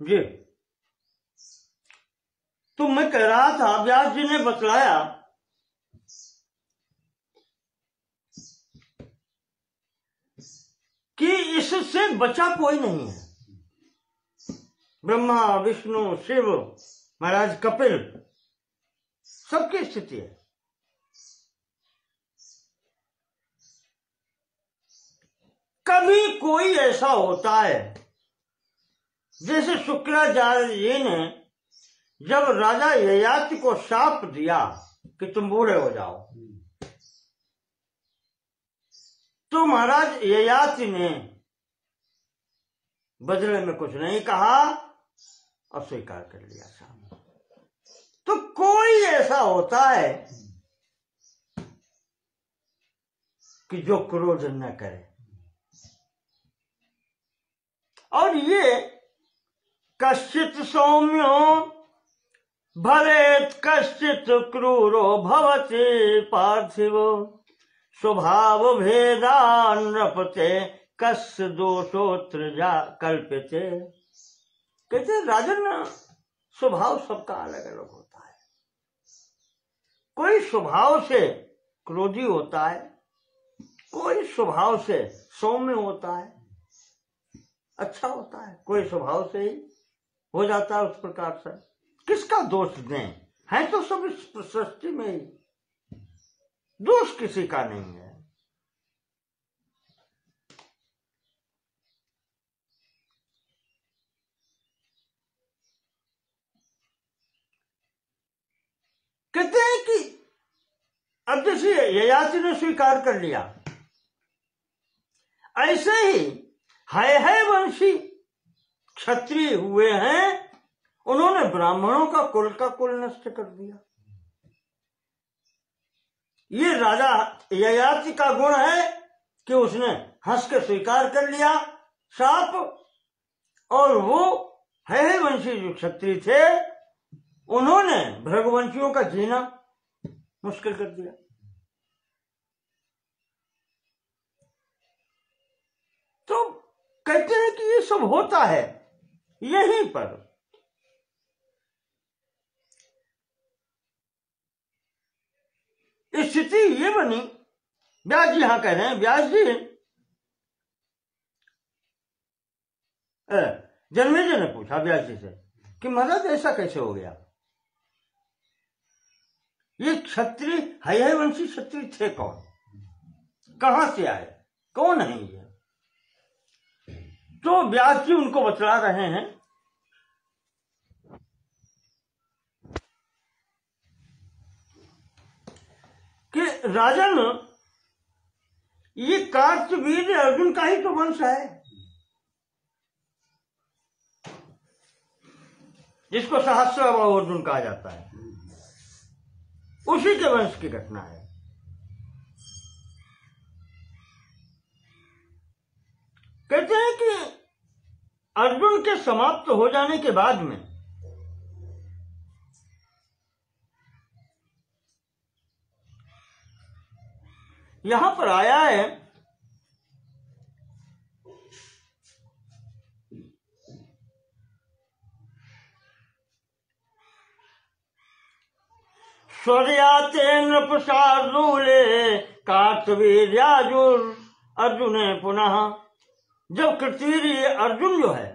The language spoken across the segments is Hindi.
जी। तो मैं कह रहा था, व्यास जी ने बतलाया कि इससे बचा कोई नहीं है। ब्रह्मा, विष्णु, शिव, महाराज कपिल, सबकी स्थिति है। कभी कोई ऐसा होता है, जैसे शुक्राचार्य जी ने जब राजा ययाति को शाप दिया कि तुम बूढ़े हो जाओ, तो महाराज ययाति ने बदले में कुछ नहीं कहा और स्वीकार कर लिया शाप। तो कोई ऐसा होता है कि जो क्रोध न करे, और ये कश्चित सौम्यो भवेत् कश्चित क्रूरो भवति पार्थिवो स्वभाव भेदान नृपते कस्य दोषोत्र जा कल्प्यते। कहते राजन, स्वभाव सबका अलग अलग होता है। कोई स्वभाव से क्रोधी होता है, कोई स्वभाव से सौम्य होता है, अच्छा होता है, कोई स्वभाव से ही हो जाता है उस प्रकार से। किसका दोष दें? है तो सब इस सृष्टि में ही, दोष किसी का नहीं है। कहते हैं कि अब जैसे ययाति ने स्वीकार कर लिया, ऐसे ही है वंशी क्षत्रिय हुए हैं, उन्होंने ब्राह्मणों का कुल नष्ट कर दिया। ये राजा ययाति का गुण है कि उसने हंस के स्वीकार कर लिया शाप, और वो है वंशी जो क्षत्रिय थे, उन्होंने भृगुवंशियों का जीना मुश्किल कर दिया। तो कहते हैं कि ये सब होता है यहीं पर। स्थिति ये बनी, व्यास जी यहां कह रहे हैं, व्यास जी जन्मेजय ने पूछा व्यास जी से कि महाराज ऐसा कैसे हो गया? ये क्षत्रिय है वंशी क्षत्रिय थे कौन, कहां से आए, कौन है ये? तो व्यास जी उनको बतला रहे हैं कि राजन, ये कार्तवीर्य अर्जुन का ही तो वंश है, जिसको सहस्राबाहु अर्जुन कहा जाता है, उसी के वंश की घटना है। कहते हैं कि अर्जुन के समाप्त हो जाने के बाद में यहां पर आया है स्वर्याते नृपशार्दूले कार्तवीर्याजुर अर्जुन पुनः। जब कृतवीर्य अर्जुन जो है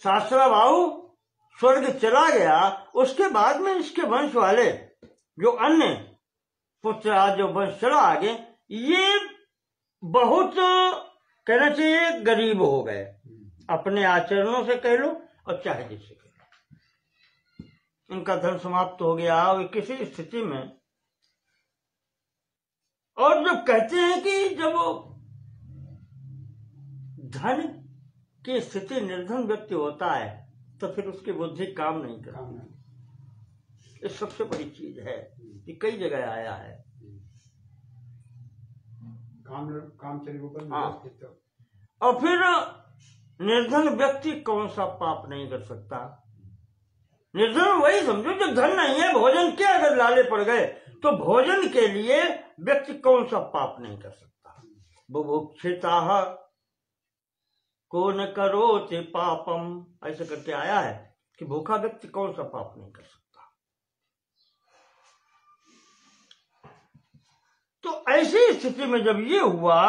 सहस्राबाहु स्वर्ग चला गया, उसके बाद में इसके वंश वाले जो अन्य पुत्र जो वंश चला आगे, ये बहुत कहना चाहिए गरीब हो गए, अपने आचरणों से कह लो और चाहे जिससे कह लो, इनका धन समाप्त हो गया और किसी स्थिति में। और जब कहते हैं कि जब धन की स्थिति निर्धन व्यक्ति होता है तो फिर उसकी बुद्धि काम नहीं करती। ये सबसे बड़ी चीज है, ये कई जगह आया है। काम चले। हाँ। और फिर निर्धन व्यक्ति कौन सा पाप नहीं कर सकता? निर्धन वही समझो जो धन नहीं है, भोजन के अगर लाले पड़ गए तो भोजन के लिए व्यक्ति कौन सा पाप नहीं कर सकता। बुभुक्षिताः को न करोति पापम, ऐसे करके आया है कि भूखा व्यक्ति कौन सा पाप नहीं कर सकता। तो ऐसी स्थिति में जब ये हुआ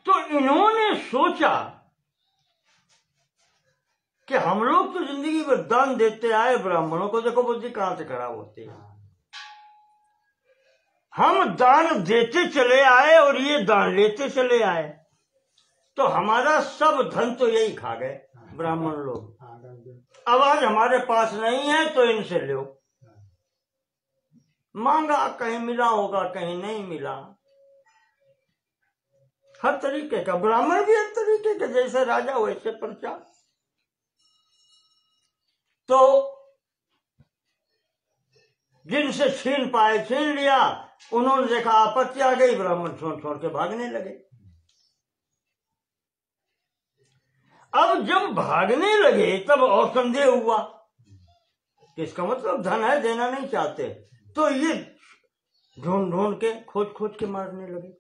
तो इन्होंने सोचा कि हम लोग तो जिंदगी भर दान देते आए, ब्राह्मणों को देखो बुद्धि कहां से खराब होती है। हम दान देते चले आए और ये दान लेते चले आए, तो हमारा सब धन तो यही खा गए ब्राह्मण लोग। अब आज हमारे पास नहीं है तो इनसे लो। मांगा, कहीं मिला होगा, कहीं नहीं मिला। हर तरीके का, ब्राह्मण भी हर तरीके के, जैसे राजा वैसे प्रजा। तो जिनसे छीन पाए छीन लिया, उन्होंने देखा आपत्ति आ गई, ब्राह्मण छोड़ छोड़ के भागने लगे। अब जब भागने लगे तब और संदेह हुआ कि इसका मतलब धन है, देना नहीं चाहते, तो ये ढूंढ ढूंढ के खोज खोज के मारने लगे।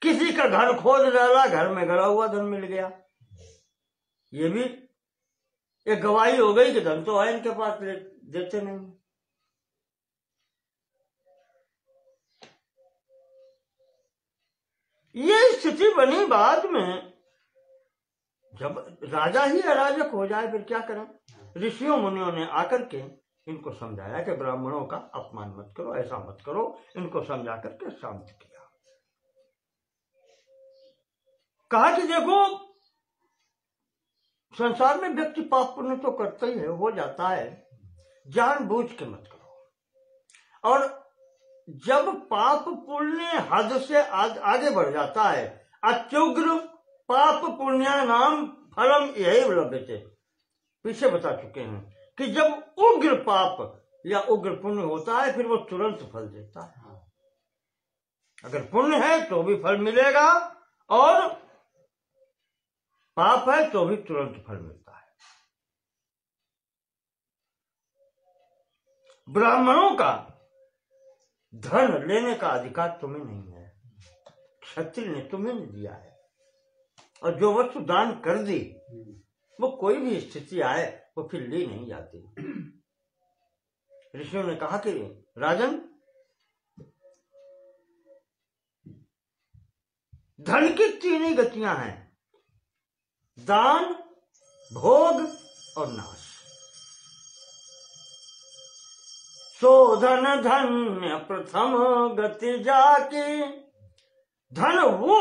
किसी का घर खोद डाला, घर में गड़ा हुआ धन मिल गया। ये भी एक गवाही हो गई कि धन तो है इनके पास, देते नहीं। ये स्थिति बनी बाद में, जब राजा ही अराजक हो जाए फिर क्या करें। ऋषियों मुनियों ने आकर के इनको समझाया कि ब्राह्मणों का अपमान मत करो, ऐसा मत करो। इनको समझा करके शांत किया। कहा कि देखो, संसार में व्यक्ति पाप पुण्य तो करता ही है, हो जाता है, जानबूझ के मत करो। और जब पाप पुण्य हद से आगे बढ़ जाता है, अत्युग्र पाप पुण्य नाम फलम यही लभ्यते, पीछे बता चुके हैं कि जब उग्र पाप या उग्र पुण्य होता है फिर वो तुरंत फल देता है। अगर पुण्य है तो भी फल मिलेगा और पाप है तो भी तुरंत फल मिलता है। ब्राह्मणों का धन लेने का अधिकार तुम्हें नहीं है, क्षत्रिय ने तुम्हें नहीं दिया है। और जो वस्तु दान कर दी वो कोई भी स्थिति आए वो फिर ली नहीं जाती। ऋषियों ने कहा कि राजन, धन की तीन ही गतियां हैं, दान, भोग और नाश। शोधन धन्य प्रथम गति जाकी, धन वो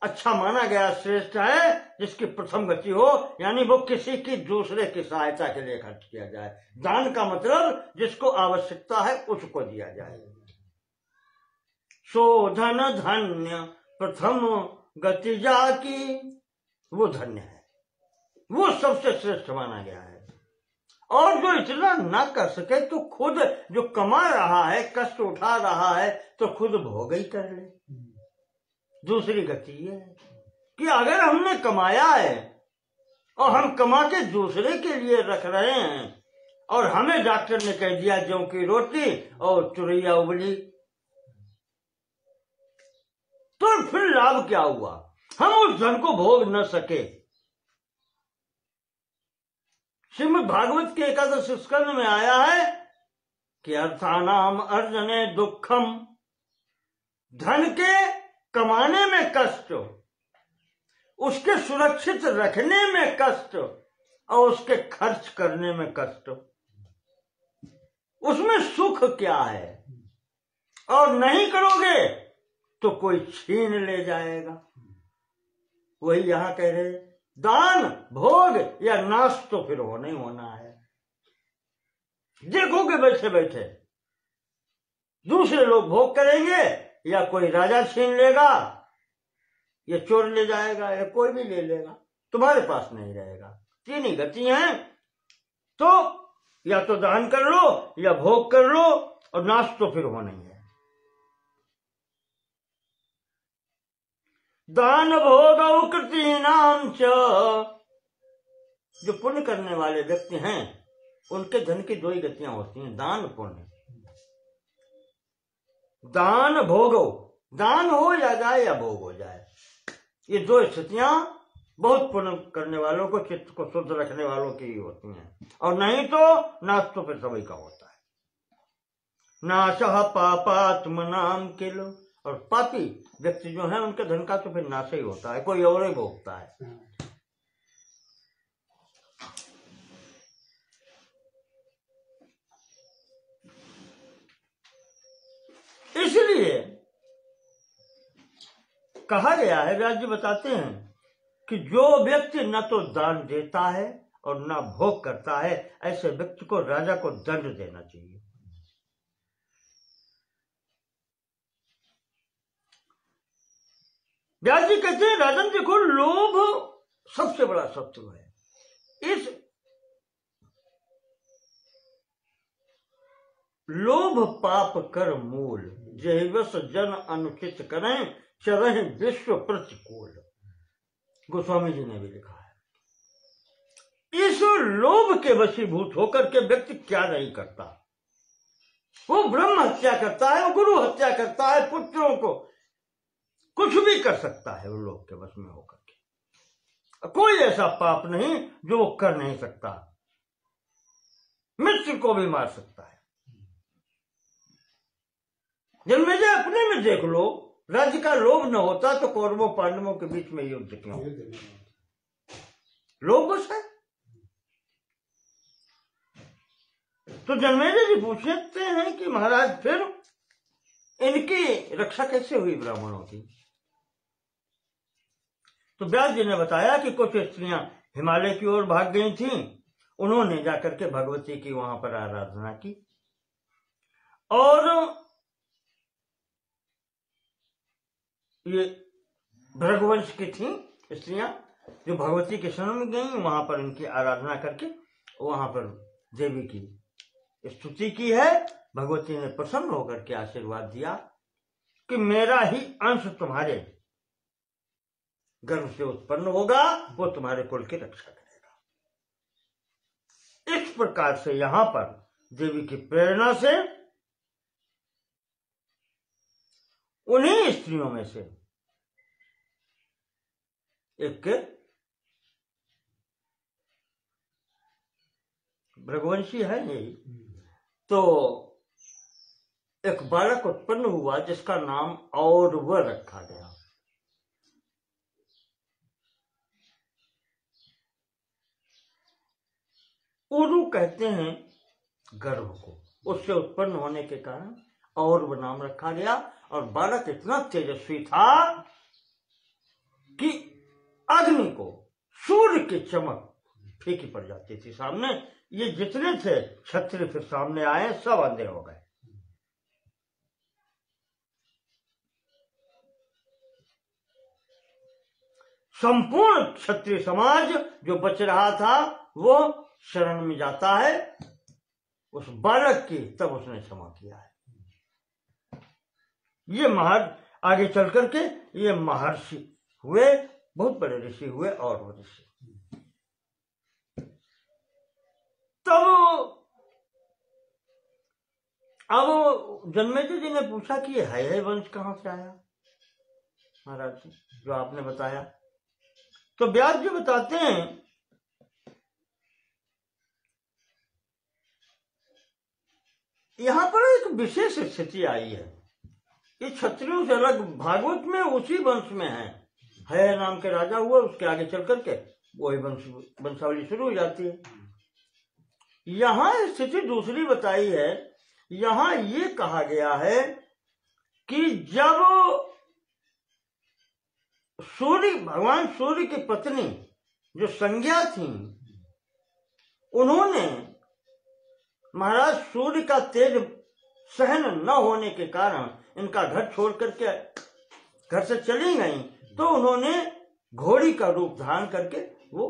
अच्छा माना गया श्रेष्ठ है जिसकी प्रथम गति हो, यानी वो किसी की दूसरे की सहायता के लिए खर्च किया जाए। दान का मतलब जिसको आवश्यकता है उसको दिया जाए। शोधन धन्य प्रथम गति जाकी, वो धन्य है, वो सबसे श्रेष्ठ माना गया है। और जो इतना ना कर सके तो खुद जो कमा रहा है, कष्ट उठा रहा है, तो खुद भोग ही कर ले। दूसरी गति ये है कि अगर हमने कमाया है और हम कमा के दूसरे के लिए रख रहे हैं और हमें डॉक्टर ने कह दिया जौ की रोटी और चुरैया उबली, तो फिर लाभ क्या हुआ? हम उस धन को भोग न सके। श्रीमद् भागवत के 11 स्कंद में आया है कि अर्थानाम अर्जने दुखम, धन के कमाने में कष्ट, उसके सुरक्षित रखने में कष्ट और उसके खर्च करने में कष्ट। उसमें सुख क्या है? और नहीं करोगे तो कोई छीन ले जाएगा। वही यहां कह रहे, दान, भोग या नाश तो फिर होना ही होना है। देखोगे बैठे बैठे दूसरे लोग भोग करेंगे, या कोई राजा छीन लेगा, या चोर ले जाएगा, या कोई भी ले लेगा, तुम्हारे पास नहीं रहेगा। तीन ही गति हैं, तो या तो दान कर लो या भोग कर लो, और नाश तो फिर होना ही है। दान भोग कृति नाम च, जो पुण्य करने वाले व्यक्ति हैं उनके धन की दो ही गतियां होती हैं, दान पुण्य। दान भोगो, दान हो जाए या भोग हो जाए, ये दो स्थितियां बहुत पुण्य करने वालों को, चित्त को शुद्ध रखने वालों की ही होती हैं। और नहीं तो नाश तो फिर सभी का होता है। नाशः पापात्म नाम किल, और पापी व्यक्ति जो है उनके धन का तो फिर नाश ही होता है, कोई और ही भोगता है। इसलिए कहा गया है, व्यास जी बताते हैं कि जो व्यक्ति न तो दान देता है और न भोग करता है, ऐसे व्यक्ति को राजा को दंड देना चाहिए। व्यास जी कहते हैं, राजन देखो, लोभ सबसे बड़ा शत्रु है। इस लोभ पाप कर मूल, जेवस जन अनुचित करें, चरह विश्व प्रतिकूल। गोस्वामी जी ने भी लिखा है। इस लोभ के वशीभूत होकर के व्यक्ति क्या नहीं करता। वो ब्रह्म हत्या करता है, वो गुरु हत्या करता है, पुत्रों को कुछ भी कर सकता है वो लोभ के वश में होकर के। कोई ऐसा पाप नहीं जो वो कर नहीं सकता। मित्र को भी मार सकता है। जन्मेजय अपने में देख लो, राज्य का लोभ न होता तो कौरवों पांडवों के बीच में युद्ध क्यों? लोभ बस है। तो जन्मेजय जी पूछते हैं कि महाराज फिर इनकी रक्षा कैसे हुई ब्राह्मणों की? तो व्यास जी ने बताया कि कुछ स्त्रियां हिमालय की ओर भाग गई थीं। उन्होंने जाकर के भगवती की वहां पर आराधना की, और ये भृगुवंश की थीं स्त्रियां जो भगवती के शरण में गई, वहां पर इनकी आराधना करके वहां पर देवी की स्तुति की है। भगवती ने प्रसन्न होकर के आशीर्वाद दिया कि मेरा ही अंश तुम्हारे गर्भ से उत्पन्न होगा, वो तुम्हारे कुल की रक्षा करेगा। इस प्रकार से यहां पर देवी की प्रेरणा से उन्हीं स्त्रियों में से एक भृगुवंशी है यही, तो एक बालक उत्पन्न हुआ जिसका नाम औरव रखा गया। उरु कहते हैं गर्भ को, उससे उत्पन्न होने के कारण औरव नाम रखा गया। और बालक इतना तेजस्वी था कि अग्नि को सूर्य की चमक फीकी पड़ जाती थी सामने। ये जितने थे क्षत्रिय फिर सामने आए, सब अंधे हो गए। संपूर्ण क्षत्रिय समाज जो बच रहा था वो शरण में जाता है उस बालक की, तब उसने क्षमा किया है। ये आगे चल करके ये महर्षि हुए, बहुत बड़े ऋषि हुए। और वो ऋषि तब अब जन्मेजय जी ने पूछा कि ये है वंश कहां से आया महाराज जी, जो आपने बताया। तो व्यास जी बताते हैं यहां पर एक विशेष स्थिति आई है। ये क्षत्रियों से अलग भागवत में उसी वंश में है नाम के राजा हुआ, उसके आगे चल करके वही वंशावली शुरू हो जाती है। यहां स्थिति दूसरी बताई है। यहां ये कहा गया है कि जब भगवान सूर्य की पत्नी जो संज्ञा थी, उन्होंने महाराज सूर्य का तेज सहन न होने के कारण इनका घर छोड़ करके घर से चली गई। तो उन्होंने घोड़ी का रूप धारण करके वो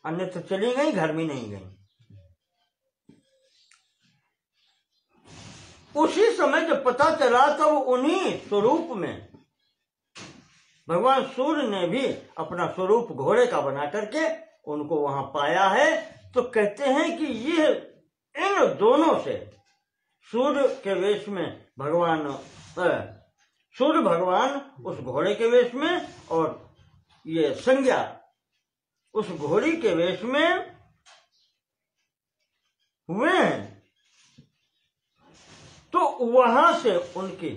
अन्यत्र चली गई, घर में नहीं गई। उसी समय जब पता चला तो उन्हीं स्वरूप में भगवान सूर्य ने भी अपना स्वरूप घोड़े का बना करके उनको वहां पाया है। तो कहते हैं कि ये इन दोनों से सूर्य के वेश में भगवान सूर्य भगवान उस घोड़े के वेश में और ये संज्ञा उस घोड़ी के वेश में हुए हैं। तो वहां से उनकी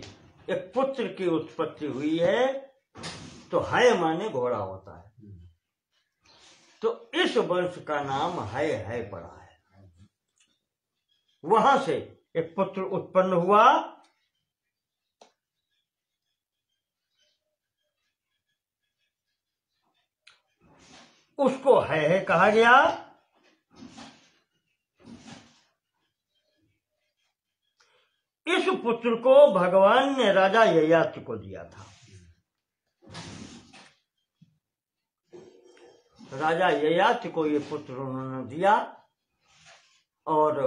एक पुत्र की उत्पत्ति हुई है। तो हय माने घोड़ा होता है, तो इस वंश का नाम हय पड़ा है। वहां से एक पुत्र उत्पन्न हुआ। उसको हय कहा गया। इस पुत्र को भगवान ने राजा ययाति को दिया था। राजा ययाति को ये पुत्र उन्होंने दिया और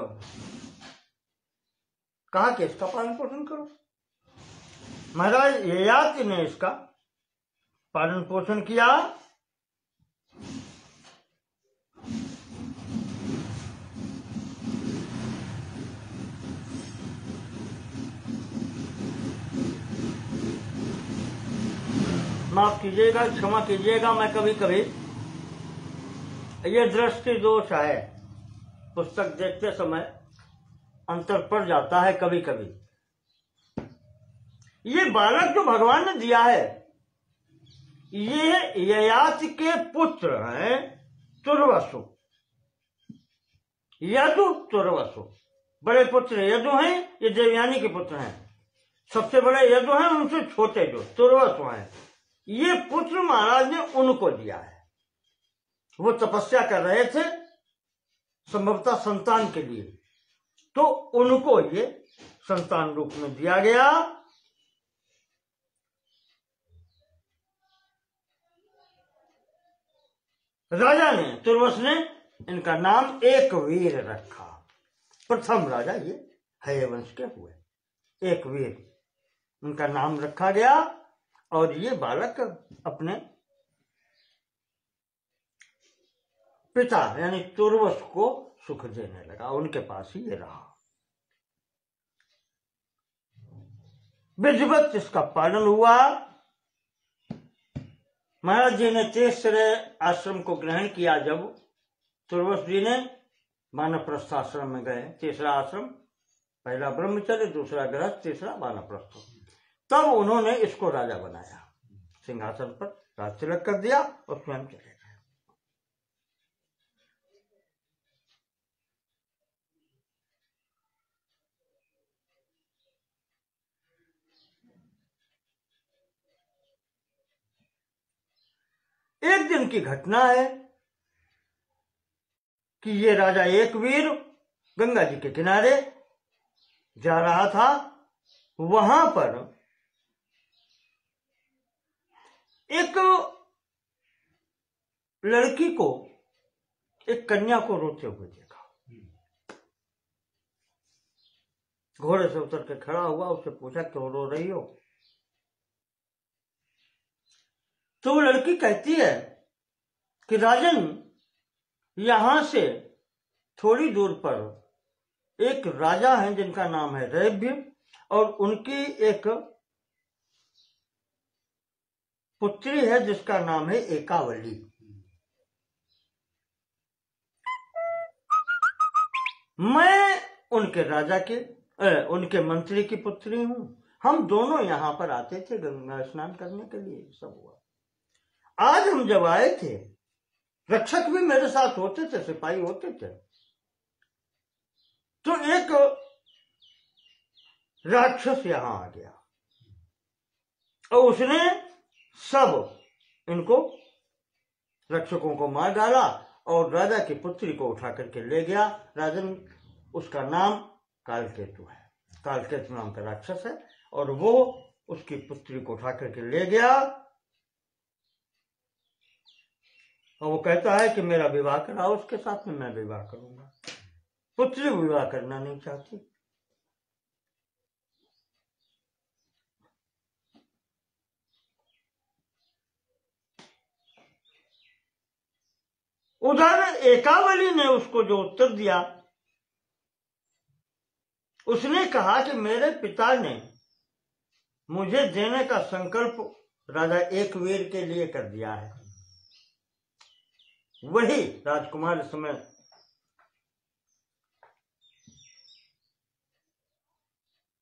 कहा कि इसका पालन पोषण करो। महाराज ययाति ने इसका पालन पोषण किया। माफ कीजिएगा, क्षमा कीजिएगा, मैं कभी कभी ये दृष्टि दोष है, पुस्तक देखते समय अंतर पड़ जाता है कभी कभी। ये बालक जो भगवान ने दिया है ये ययाति के पुत्र हैं तुर्वसु, यदु तुर्वसु। बड़े पुत्र यदु हैं, ये देवयानी के पुत्र हैं। सबसे बड़े यदु हैं, उनसे छोटे जो तुर्वसु हैं, ये पुत्र महाराज ने उनको दिया है। वो तपस्या कर रहे थे संभवतः संतान के लिए, तो उनको ये संतान रूप में दिया गया। राजा ने तुर्वस ने इनका नाम एक वीर रखा। प्रथम राजा ये हय वंश के हुए, एक वीर उनका नाम रखा गया। और ये बालक अपने पिता यानी तुर्वस को सुख देने लगा, उनके पास ही ये रहा। विधिवत इसका पालन हुआ। महाराज जी ने तीसरे आश्रम को ग्रहण किया। जब तुर्वस जी ने वानप्रस्थ आश्रम में गए, तीसरा आश्रम, पहला ब्रह्मचर्य, दूसरा गृहस्थ, तीसरा वानप्रस्थ, तब उन्होंने इसको राजा बनाया, सिंहासन पर राज तिलक कर दिया और स्वयं चले गए। एक दिन की घटना है कि ये राजा एक वीर गंगा जी के किनारे जा रहा था। वहां पर एक लड़की को, एक कन्या को रोते हुए देखा। घोड़े से उतर के खड़ा हुआ, उससे पूछा क्यों रो रही हो? तो वो लड़की कहती है कि राजन, यहां से थोड़ी दूर पर एक राजा हैं जिनका नाम है रैभ्य, और उनकी एक पुत्री है जिसका नाम है एकावली। मैं उनके राजा के उनके मंत्री की पुत्री हूं। हम दोनों यहां पर आते थे गंगा स्नान करने के लिए। सब हुआ। आज हम जब आए थे, रक्षक भी मेरे साथ होते थे, सिपाही होते थे, तो एक राक्षस यहां आ गया और उसने सब इनको रक्षकों को मार डाला और राजा की पुत्री को उठा करके ले गया। राजन, उसका नाम कालकेतु है, कालकेतु नाम का राक्षस है, और वो उसकी पुत्री को उठा करके ले गया। और वो कहता है कि मेरा विवाह कराओ उसके साथ में, मैं विवाह करूंगा। पुत्री विवाह करना नहीं चाहती। उधर एकावली ने उसको जो उत्तर दिया, उसने कहा कि मेरे पिता ने मुझे देने का संकल्प राजा एक वीर के लिए कर दिया है। वही राजकुमार इस समय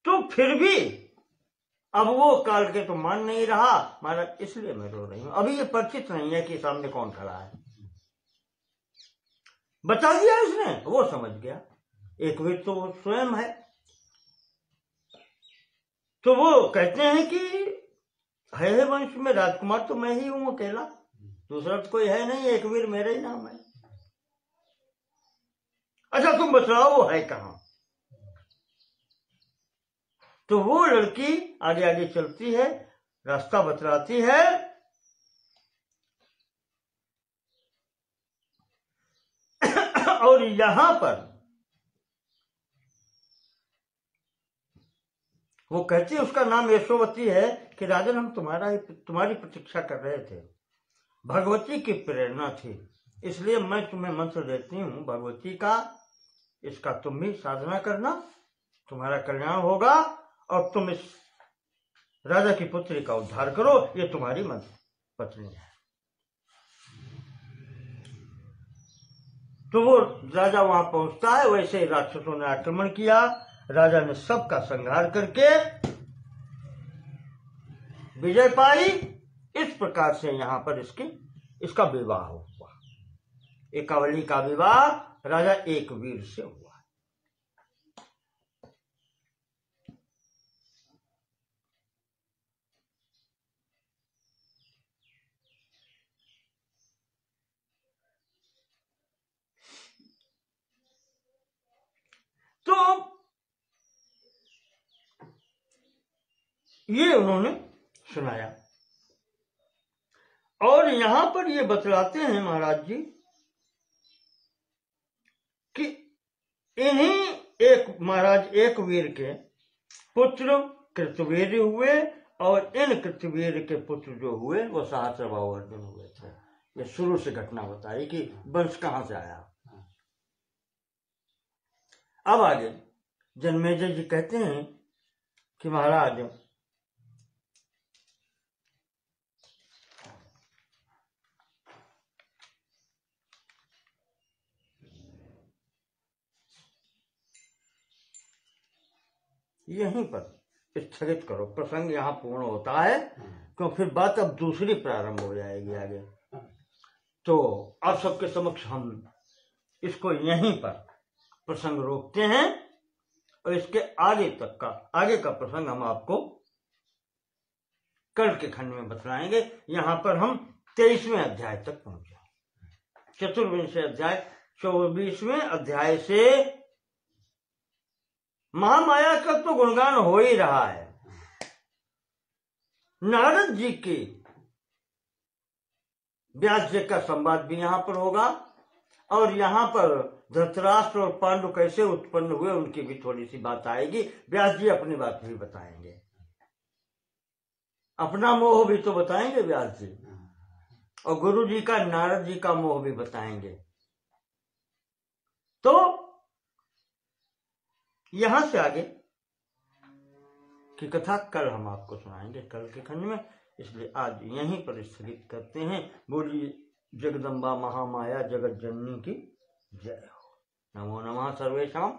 तो फिर भी अब वो काल के तो मान नहीं रहा महाराज, इसलिए मैं रो रही हूं। अभी ये परिचित नहीं है कि सामने कौन खड़ा है। बता दिया इसने, वो समझ गया एक वीर तो वो स्वयं है। तो वो कहते हैं कि है वंश में राजकुमार तो मैं ही हूं अकेला, दूसरा तो कोई है नहीं, एक वीर मेरा ही नाम है। अच्छा तुम बतलाओ वो है कहां। तो वो लड़की आगे आगे चलती है, रास्ता बतलाती है। और यहां पर वो कहती है, उसका नाम यशोवती है, कि राजन हम तुम्हारी प्रतीक्षा कर रहे थे। भगवती की प्रेरणा थी, इसलिए मैं तुम्हें मंत्र देती हूं भगवती का, इसका तुम भी साधना करना, तुम्हारा कल्याण होगा और तुम इस राजा की पुत्री का उद्धार करो। ये तुम्हारी पत्नी है। तो वो राजा वहां पहुंचता है। वैसे ही राक्षसों ने आक्रमण किया। राजा ने सबका संहार करके विजय पाई। इस प्रकार से यहां पर इसका विवाह हुआ। एकावली का विवाह राजा एक वीर से हुआ। तो ये उन्होंने सुनाया। और यहां पर ये बतलाते हैं महाराज जी कि इन्हीं महाराज एक वीर के पुत्र कृतवीर हुए, और इन कृतवीर के पुत्र जो हुए वो सहस्रबाहु अर्जुन हुए थे। ये शुरू से घटना बताई कि वंश कहां से आया। अब आगे जन्मेजय जी कहते हैं कि महाराज यहीं पर स्थगित करो, प्रसंग यहां पूर्ण होता है, क्योंकि फिर बात अब दूसरी प्रारंभ हो जाएगी आगे। तो आप सबके समक्ष हम इसको यहीं पर प्रसंग रोकते हैं, और इसके आगे का प्रसंग हम आपको कल के खंड में बतलाएंगे। यहां पर हम 23वें अध्याय तक पहुंचे। चतुर्विंश अध्याय 24वें अध्याय से महामाया का तो गुणगान हो ही रहा है। नारद जी की व्यास जी का संवाद भी यहां पर होगा, और यहां पर धृतराष्ट्र और पांडु कैसे उत्पन्न हुए उनकी भी थोड़ी सी बात आएगी। व्यास जी अपनी बात भी बताएंगे, अपना मोह भी तो बताएंगे व्यास जी, और गुरु जी का नारद जी का मोह भी बताएंगे। तो यहां से आगे की कथा कल हम आपको सुनाएंगे, कल के खंड में। इसलिए आज यहीं पर स्थगित करते हैं। बोलिए जगदम्बा महामाया जगत जननी की जय हो। नमो नमः सर्वेषां।